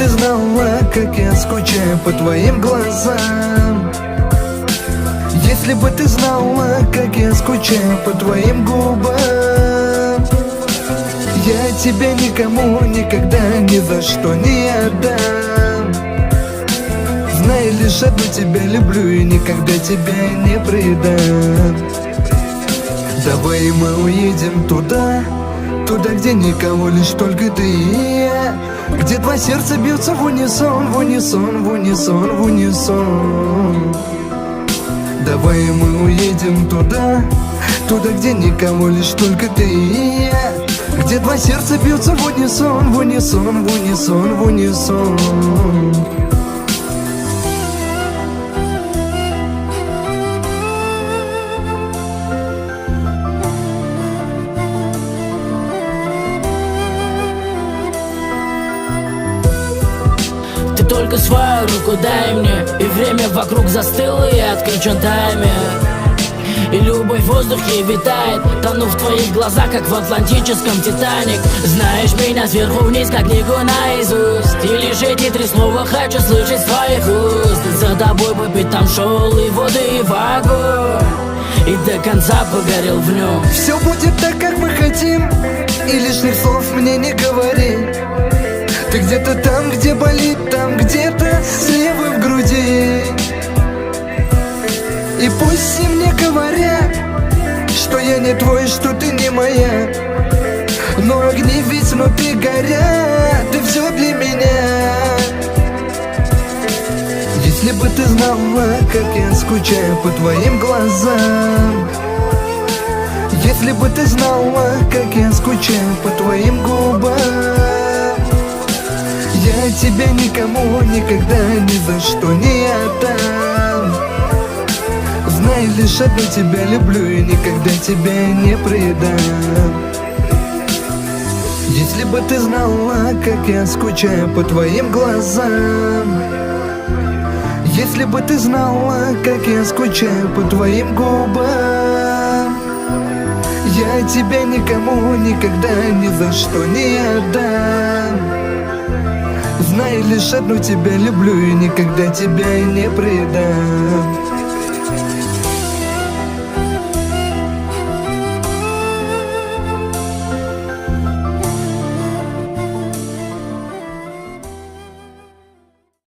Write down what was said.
ты знала, как я скучаю по твоим глазам. Если бы ты знала, как я скучаю по твоим губам. Я тебя никому никогда ни за что не отдам. Знай, лишь одну тебя люблю и никогда тебя не предам. Давай мы уедем туда, где никого, лишь только ты и я. Где два сердца бьются в унисон, в унисон, в унисон, в унисон. Давай мы уедем туда, где никого, лишь только ты и я. Где два сердца бьются в унисон, в унисон, в унисон, в унисон. Ты только свою руку дай мне, и время вокруг застыло, и отключен таймер. И любовь в воздухе витает, тону в твоих глазах, как в атлантическом Титаник. Знаешь меня сверху вниз, как книгу наизусть. И лишь эти три слова хочу слышать с твоих уст. За тобой по пятам шел и воды, и в огонь, и до конца погорел в нем. Все будет так, как мы хотим, и лишних слов мне не говори. Ты где-то там, где болит, там где-то слева в груди. И пусть все мне говорят, что я не твой, что ты не моя. Но огни ведь внутри горят, ты все для меня. Если бы ты знала, как я скучаю по твоим глазам. Если бы ты знала, как я скучаю по твоим губам. Я тебя никому никогда ни за что не отдам. Знай, лишь одну тебя люблю и никогда тебя не предам. Если бы ты знала, как я скучаю по твоим глазам. Если бы ты знала, как я скучаю по твоим губам. Я тебя никому никогда ни за что не отдам. Знай, лишь одну тебя люблю и никогда тебя не предам.